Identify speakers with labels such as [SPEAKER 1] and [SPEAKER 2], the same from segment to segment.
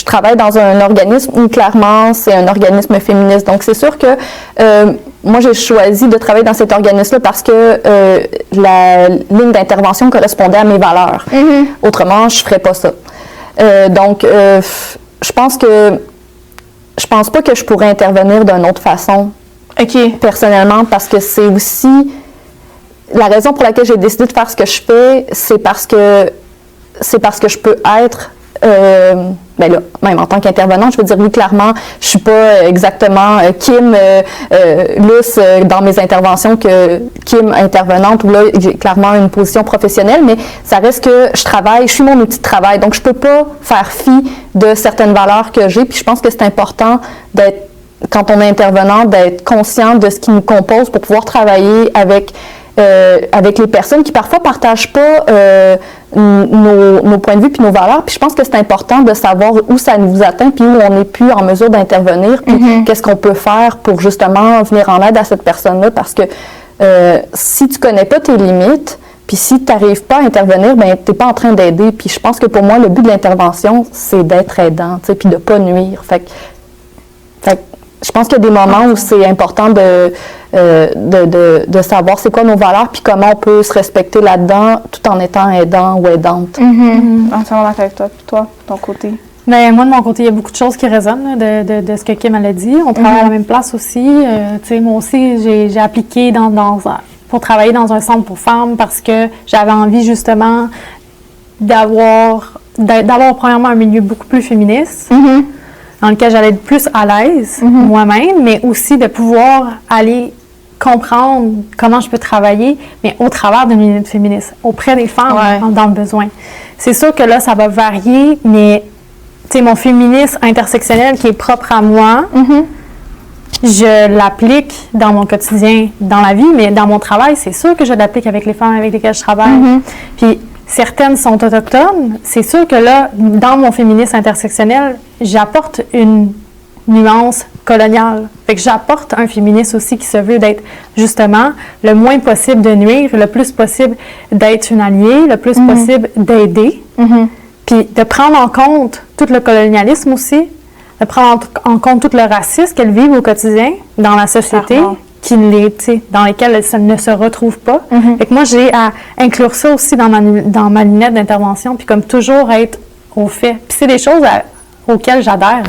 [SPEAKER 1] je travaille dans un organisme où clairement c'est un organisme féministe. Donc c'est sûr que moi j'ai choisi de travailler dans cet organisme-là parce que la ligne d'intervention correspondait à mes valeurs. Autrement, je ferais pas ça. Donc je pense pas que je pourrais intervenir d'une autre façon. Personnellement, parce que c'est aussi la raison pour laquelle j'ai décidé de faire ce que je fais, c'est parce que je peux être ben là, même en tant qu'intervenante, je veux dire, oui, clairement, je suis pas exactement Kim Luce dans mes interventions que Kim intervenante, où là, j'ai clairement une position professionnelle, mais ça reste que je suis mon outil de travail, donc je peux pas faire fi de certaines valeurs que j'ai, puis je pense que c'est important d'être, quand on est intervenant, d'être conscient de ce qui nous compose pour pouvoir travailler avec les personnes qui parfois partagent pas nos points de vue puis nos valeurs. Puis je pense que c'est important de savoir où ça nous atteint puis où on n'est plus en mesure d'intervenir puis qu'est-ce qu'on peut faire pour justement venir en aide à cette personne-là, parce que si tu connais pas tes limites puis si tu n'arrives pas à intervenir, ben tu n'es pas en train d'aider. Puis je pense que pour moi, le but de l'intervention, c'est d'être aidant, tu sais, puis de pas nuire. Fait que je pense qu'il y a des moments où c'est important de savoir c'est quoi nos valeurs puis comment on peut se respecter là-dedans tout en étant aidant ou aidante.
[SPEAKER 2] Entièrement d'accord avec toi. Puis toi, ton côté?
[SPEAKER 3] Bien, moi, de mon côté, il y a beaucoup de choses qui résonnent là, de ce que Kim a dit. On travaille à la même place aussi. Tu sais, moi aussi, j'ai appliqué pour travailler dans un centre pour femmes parce que j'avais envie justement d'avoir premièrement un milieu beaucoup plus féministe. Dans lequel j'allais être plus à l'aise moi-même, mais aussi de pouvoir aller comprendre comment je peux travailler, mais au travers d'une unité féministe, auprès des femmes dans le besoin. C'est sûr que là, ça va varier, mais tu sais, mon féminisme intersectionnel qui est propre à moi, je l'applique dans mon quotidien, dans la vie, mais dans mon travail, c'est sûr que je l'applique avec les femmes avec lesquelles je travaille. Puis certaines sont autochtones. C'est sûr que là, dans mon féminisme intersectionnel, j'apporte une nuance coloniale. Fait que j'apporte un féminisme aussi qui se veut d'être justement le moins possible de nuire, le plus possible d'être une alliée, le plus possible d'aider. Puis de prendre en compte tout le colonialisme aussi, de prendre en compte tout le racisme qu'elles vivent au quotidien dans la société. Dans lesquelles elles ne se retrouvent pas. Fait que moi, j'ai à inclure ça aussi dans ma lunette d'intervention, puis comme toujours être au fait. Puis c'est des choses auxquelles j'adhère.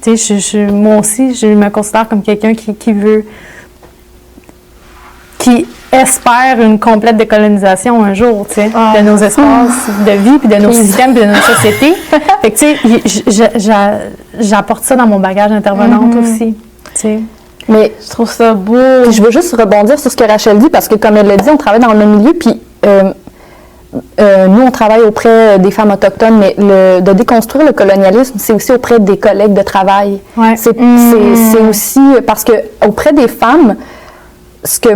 [SPEAKER 3] Tu sais, moi aussi, je me considère comme quelqu'un qui espère une complète décolonisation un jour, tu sais, de nos espaces de vie, puis de nos systèmes, puis de nos sociétés. Fait que, tu sais, j'apporte ça dans mon bagage intervenante aussi, tu sais.
[SPEAKER 1] Mais
[SPEAKER 2] je trouve ça beau.
[SPEAKER 1] Puis je veux juste rebondir sur ce que Rachel dit, parce que comme elle l'a dit, on travaille dans le même milieu, puis nous, on travaille auprès des femmes autochtones, mais de déconstruire le colonialisme, c'est aussi auprès des collègues de travail. C'est aussi parce que auprès des femmes, ce que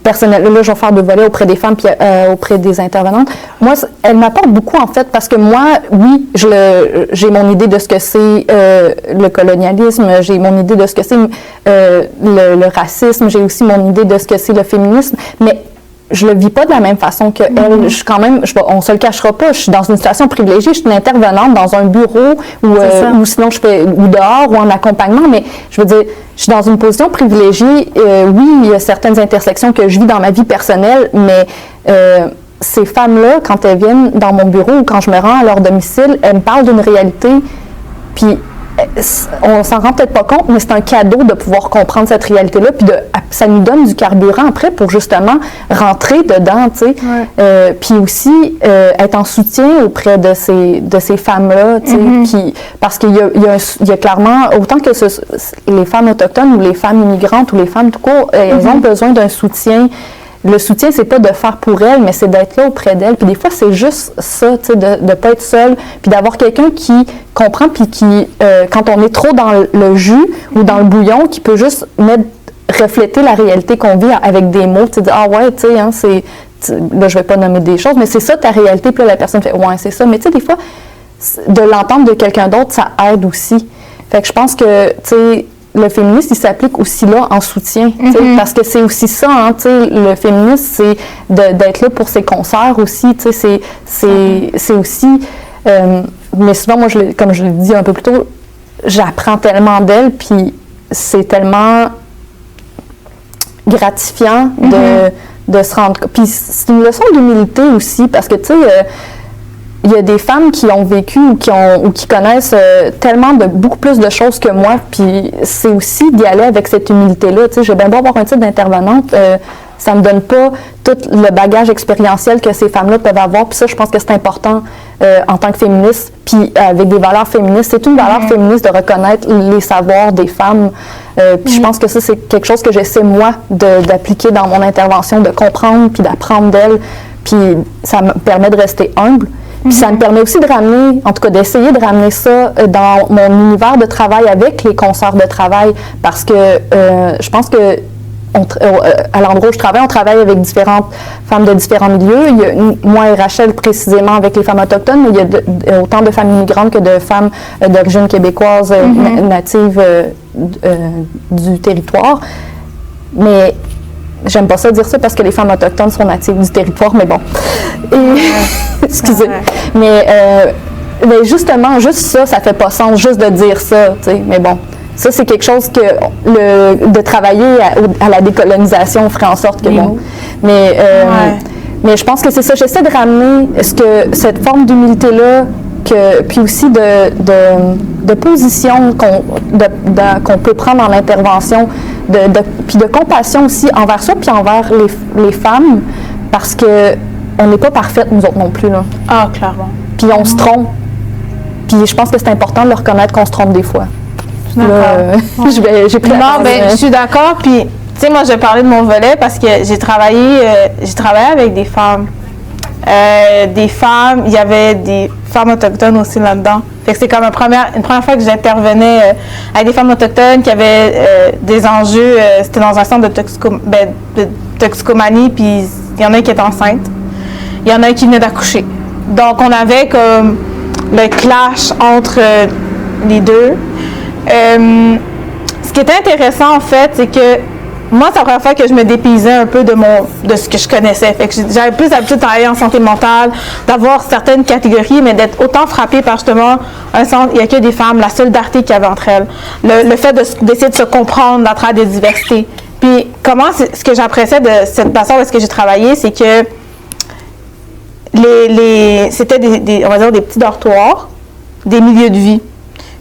[SPEAKER 1] personnellement, là, je vais faire deux volets auprès des femmes puis auprès des intervenantes. Moi, elle m'apporte beaucoup, en fait, parce que moi, oui, j'ai mon idée de ce que c'est le colonialisme, j'ai mon idée de ce que c'est le racisme, j'ai aussi mon idée de ce que c'est le féminisme, mais je le vis pas de la même façon que elle. Je suis quand même, on se le cachera pas, je suis dans une situation privilégiée, je suis une intervenante dans un bureau ou sinon je fais ou dehors ou en accompagnement, mais je veux dire, je suis dans une position privilégiée. Oui, il y a certaines intersections que je vis dans ma vie personnelle, mais ces femmes-là, quand elles viennent dans mon bureau ou quand je me rends à leur domicile, elles me parlent d'une réalité, puis on s'en rend peut-être pas compte, mais c'est un cadeau de pouvoir comprendre cette réalité-là, puis ça nous donne du carburant après pour justement rentrer dedans, tu sais. Puis aussi être en soutien auprès de ces femmes-là, tu sais, parce qu'il y a clairement, autant que les femmes autochtones ou les femmes immigrantes ou les femmes tout court, elles ont besoin d'un soutien. Le soutien, c'est pas de faire pour elles, mais c'est d'être là auprès d'elles. Puis des fois, c'est juste ça, tu sais, de pas être seule, puis d'avoir quelqu'un qui comprend, puis qui, quand on est trop dans le jus ou dans le bouillon, qui peut juste refléter la réalité qu'on vit avec des mots, tu sais, dire, ah ouais, tu sais, hein, là, je vais pas nommer des choses, mais c'est ça ta réalité, puis là, la personne fait, ouais, c'est ça. Mais tu sais, des fois, de l'entendre de quelqu'un d'autre, ça aide aussi. Fait que je pense que, tu sais, le féminisme, il s'applique aussi là en soutien, parce que c'est aussi ça, hein, le féminisme, c'est d'être là pour ses consoeurs aussi, c'est aussi Mais souvent, moi, comme je l'ai dit un peu plus tôt, j'apprends tellement d'elle, puis c'est tellement gratifiant de se rendre compte. Puis c'est une leçon d'humilité aussi, parce que, tu sais, il y a des femmes qui ont vécu ou qui connaissent tellement beaucoup plus de choses que moi, puis c'est aussi d'y aller avec cette humilité-là. Tu sais, j'ai bien beau avoir un titre d'intervenante, ça me donne pas tout le bagage expérientiel que ces femmes-là peuvent avoir, puis ça, je pense que c'est important en tant que féministe, puis avec des valeurs féministes. C'est une valeur féministe de reconnaître les savoirs des femmes, puis je pense que ça, c'est quelque chose que j'essaie, moi, d'appliquer dans mon intervention, de comprendre, puis d'apprendre d'elles, puis ça me permet de rester humble. Puis ça me permet aussi de ramener, en tout cas d'essayer de ramener ça dans mon univers de travail avec les consoeurs de travail, parce que je pense que à l'endroit où je travaille, on travaille avec différentes femmes de différents milieux. Il y a, moi et Rachel précisément avec les femmes autochtones, mais il y a autant de femmes immigrantes que de femmes d'origine québécoise natives du territoire. Mais j'aime pas ça dire ça parce que les femmes autochtones sont natives du territoire, mais bon. Excusez. Mais justement, juste ça fait pas sens, juste de dire ça, tu sais. Mais bon, ça, c'est quelque chose que de travailler à la décolonisation ferait en sorte que bon. Mais je pense que c'est ça. J'essaie de ramener cette forme d'humilité-là, puis aussi de position qu'on peut prendre en intervention, puis de compassion aussi envers soi, puis envers les femmes, parce que on n'est pas parfaites, nous autres non plus, là.
[SPEAKER 2] Ah, clairement.
[SPEAKER 1] Puis on se trompe. Puis je pense que c'est important de le reconnaître qu'on se trompe des fois. J'ai pris
[SPEAKER 2] je suis d'accord. Puis, tu sais, moi, je vais parler de mon volet parce que j'ai travaillé avec des femmes. Il y avait des femmes autochtones aussi là-dedans. Fait que c'est comme une première fois que j'intervenais avec des femmes autochtones qui avaient des enjeux. C'était dans un centre de toxicomanie, puis il y en a qui étaient enceintes. Il y en a qui venaient d'accoucher. Donc, on avait comme le clash entre les deux. Ce qui était intéressant, en fait, c'est que moi, c'est la première fois que je me dépaysais un peu de ce que je connaissais. Fait que j'avais plus l'habitude de travailler en santé mentale, d'avoir certaines catégories, mais d'être autant frappée par justement un centre, il n'y a que des femmes, la solidarité qu'il y avait entre elles, le fait d'essayer de se comprendre à travers des diversités. Puis, ce que j'appréciais de cette façon où est-ce que j'ai travaillé, c'est que c'était on va dire des petits dortoirs, des milieux de vie.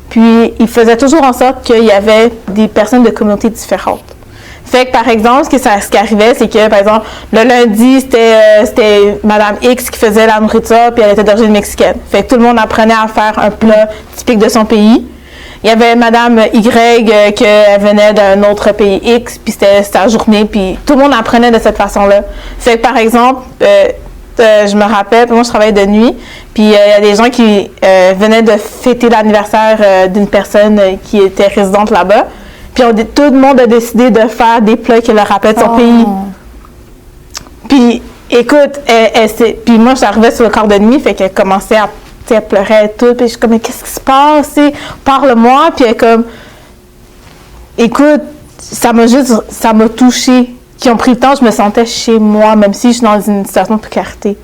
[SPEAKER 2] Puis, ils faisaient toujours en sorte qu'il y avait des personnes de communautés différentes. Fait que, par exemple, ce qui arrivait, c'est que, par exemple, le lundi, c'était Madame X qui faisait la nourriture, puis elle était d'origine mexicaine. Fait que tout le monde apprenait à faire un plat typique de son pays. Il y avait Madame Y qu'elle venait d'un autre pays X, puis c'était sa journée, puis tout le monde apprenait de cette façon-là. Fait que, par exemple, je me rappelle, moi je travaillais de nuit, puis il y a des gens qui venaient de fêter l'anniversaire d'une personne qui était résidente là-bas. Puis tout le monde a décidé de faire des plats qui leur rappellent son pays. Puis, écoute, puis moi, j'arrivais sur le corps de nuit, fait qu'elle commençait à pleurer et tout. Puis je suis comme, mais qu'est-ce qui se passe? Parle-moi. Puis elle est comme, écoute, ça m'a touchée. Qui ont pris le temps, je me sentais chez moi, même si je suis dans une situation de précarité.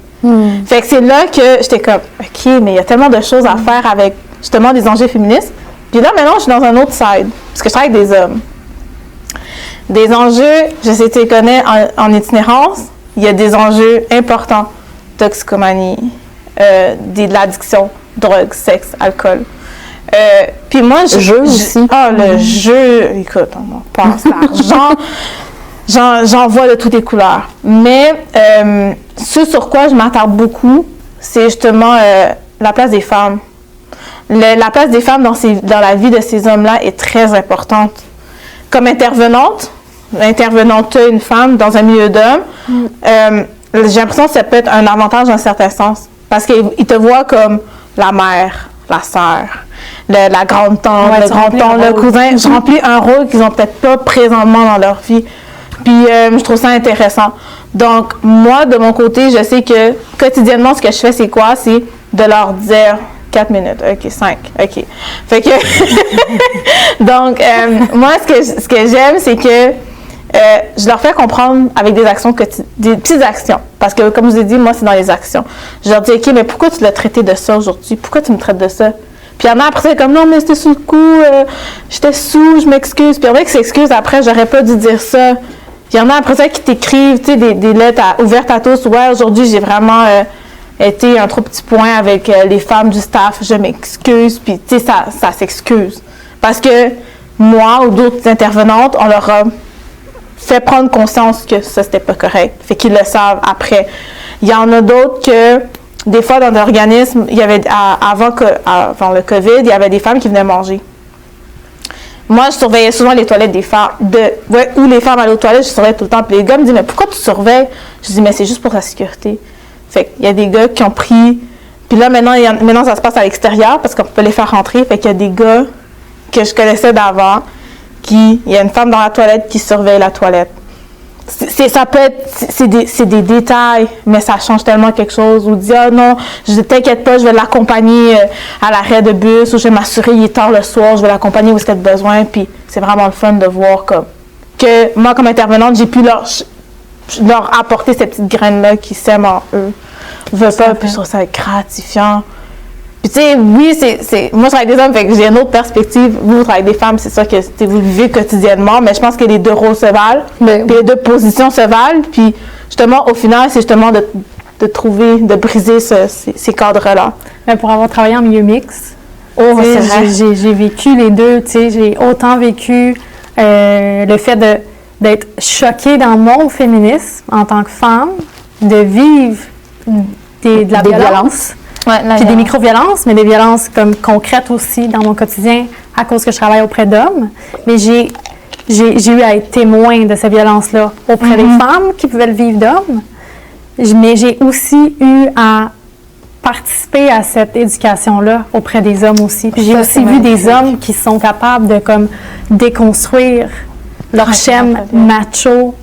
[SPEAKER 2] Fait que c'est là que j'étais comme, OK, mais il y a tellement de choses à faire avec, justement, des enjeux féministes. Puis là, maintenant, je suis dans un autre side, parce que je travaille avec des hommes. Des enjeux, je sais que tu les connais en itinérance, il y a des enjeux importants. Toxicomanie, de l'addiction, drogue, sexe, alcool. Puis moi,
[SPEAKER 1] jeu aussi.
[SPEAKER 2] Le jeu, écoute, on pense l'argent. J'en vois de toutes les couleurs. Mais ce sur quoi je m'attarde beaucoup, c'est justement la place des femmes. La place des femmes dans la vie de ces hommes-là est très importante. Comme intervenante, une femme dans un milieu d'hommes, j'ai l'impression que ça peut être un avantage dans un certain sens. Parce qu'ils te voient comme la mère, la sœur, la grande tante, le grand-tante, le cousin. Je remplis un rôle qu'ils n'ont peut-être pas présentement dans leur vie. Puis je trouve ça intéressant. Donc, moi, de mon côté, je sais que quotidiennement, ce que je fais, c'est quoi? C'est de leur dire 4 minutes, OK, 5, OK. Fait que, donc, moi, ce que j'aime, c'est que je leur fais comprendre avec des actions, des petites actions. Parce que, comme je vous ai dit, moi, c'est dans les actions. Je leur dis, OK, mais pourquoi tu l'as traité de ça aujourd'hui? Pourquoi tu me traites de ça? Puis il y en a après, c'est comme, non, mais c'était sous le coup, j'étais sous, je m'excuse. Puis il y en a qui s'excusent après, j'aurais pas dû dire ça. Puis il y en a après ça qui t'écrivent, tu sais, des lettres ouvertes à tous. Ouais, aujourd'hui, j'ai vraiment été un trop petit point avec les femmes du staff, je m'excuse. Puis, tu sais, ça s'excuse. Parce que moi ou d'autres intervenantes, on leur a fait prendre conscience que ça, c'était pas correct. Fait qu'ils le savent après. Il y en a d'autres que, des fois, dans l'organisme, il y avait, avant le COVID, il y avait des femmes qui venaient manger. Moi, je surveillais souvent les toilettes des femmes, où les femmes allaient aux toilettes, je surveillais tout le temps. Puis les gars me disaient, mais pourquoi tu surveilles? Je dis, mais c'est juste pour la sécurité. Fait qu'il y a des gars qui ont pris, puis là, maintenant ça se passe à l'extérieur parce qu'on peut les faire rentrer. Fait qu'il y a des gars que je connaissais d'avant, il y a une femme dans la toilette qui surveille la toilette. Ça peut être, c'est des détails, mais ça change tellement quelque chose. Ou dire, ah non, je t'inquiète pas, je vais l'accompagner à l'arrêt de bus, ou je vais m'assurer, il est tard le soir, je vais l'accompagner où est-ce qu'elle a besoin. Puis c'est vraiment le fun de voir que moi, comme intervenante, j'ai pu leur apporter cette petite graine-là qui sème en eux. Je veux pas, puis je trouve ça gratifiant. Puis tu sais, oui, moi je travaille avec des hommes, fait que j'ai une autre perspective. Vous travaillez avec des femmes, c'est ça que vous vivez quotidiennement, mais je pense que les deux rôles se valent, puis les deux positions se valent, puis justement, au final, c'est justement de trouver, de briser ces cadres-là.
[SPEAKER 3] Mais pour avoir travaillé en milieu mixte, j'ai vécu les deux, tu sais, j'ai autant vécu le fait d'être choquée dans mon féminisme en tant que femme, de vivre de la violence. Puis des micro-violences, mais des violences comme concrètes aussi dans mon quotidien à cause que je travaille auprès d'hommes. Mais j'ai eu à être témoin de ces violences-là auprès des femmes qui pouvaient le vivre d'hommes. Mais j'ai aussi eu à participer à cette éducation-là auprès des hommes aussi. Puis j'ai aussi vu des hommes qui sont capables de comme déconstruire leur schème macho,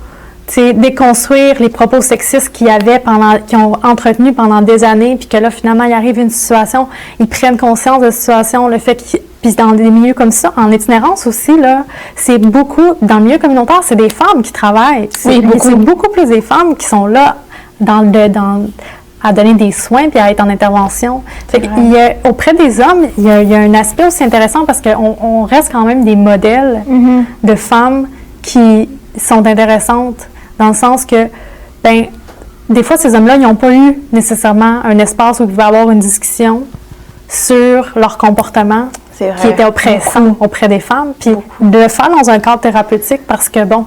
[SPEAKER 3] déconstruire les propos sexistes qu'ils ont entretenus pendant des années, puis que là, finalement, il arrive une situation, ils prennent conscience de la situation, le fait qu'ils... Puis dans des milieux comme ça, en itinérance aussi, là, c'est beaucoup, dans le milieu communautaire, c'est des femmes qui travaillent. C'est beaucoup plus des femmes qui sont là à donner des soins puis à être en intervention. Auprès des hommes, il y a un aspect aussi intéressant parce qu'on reste quand même des modèles de femmes qui sont intéressantes dans le sens que, des fois, ces hommes-là, ils n'ont pas eu nécessairement un espace où ils pouvaient avoir une discussion sur leur comportement qui était oppressant auprès des femmes. Puis de le faire dans un cadre thérapeutique parce que, bon,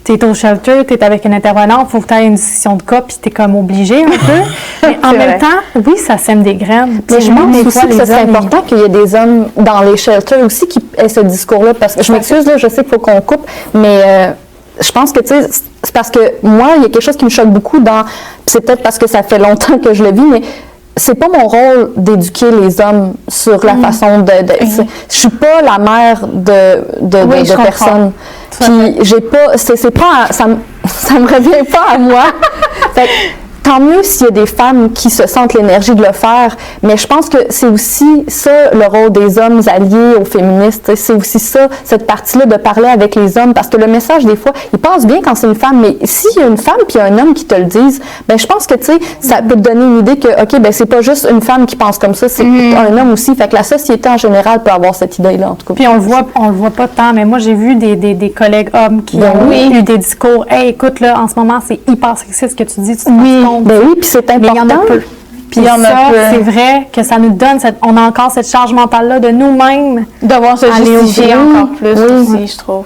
[SPEAKER 3] tu es au shelter, tu es avec une intervenante, il faut que tu aies une discussion de cas, puis tu es comme obligé un peu. Mais en même temps, oui, ça sème des graines.
[SPEAKER 1] Mais je pense aussi que c'est important qu'il y ait des hommes dans les shelters aussi qui aient ce discours-là. Parce que je m'excuse, là, je sais qu'il faut qu'on coupe, mais je pense que, tu sais, c'est parce que moi, il y a quelque chose qui me choque beaucoup c'est peut-être parce que ça fait longtemps que je le vis, mais c'est pas mon rôle d'éduquer les hommes sur la façon je suis pas la mère de personne. Puis j'ai pas, c'est pas, ça me revient pas à moi. Fait que, tant mieux s'il y a des femmes qui se sentent l'énergie de le faire, mais je pense que c'est aussi ça le rôle des hommes alliés aux féministes. C'est aussi ça, cette partie-là de parler avec les hommes, parce que le message, des fois, il passe bien quand c'est une femme, mais s'il y a une femme puis un homme qui te le disent, je pense que, tu sais, ça peut te donner une idée que, OK, c'est pas juste une femme qui pense comme ça, c'est un homme aussi. Fait que la société en général peut avoir cette idée-là, en tout cas.
[SPEAKER 3] Puis on le voit pas tant, mais moi, j'ai vu des collègues hommes qui ont eu des discours. Hey, écoute, là, en ce moment, c'est hyper sexiste ce que tu dis, tu te rends compte.
[SPEAKER 1] Oui, puis c'est important.
[SPEAKER 3] Mais il y en a peu. Puis ça, c'est vrai que ça nous donne, on a encore cette charge mentale-là de nous-mêmes.
[SPEAKER 2] Devoir se justifier encore plus aussi, je trouve.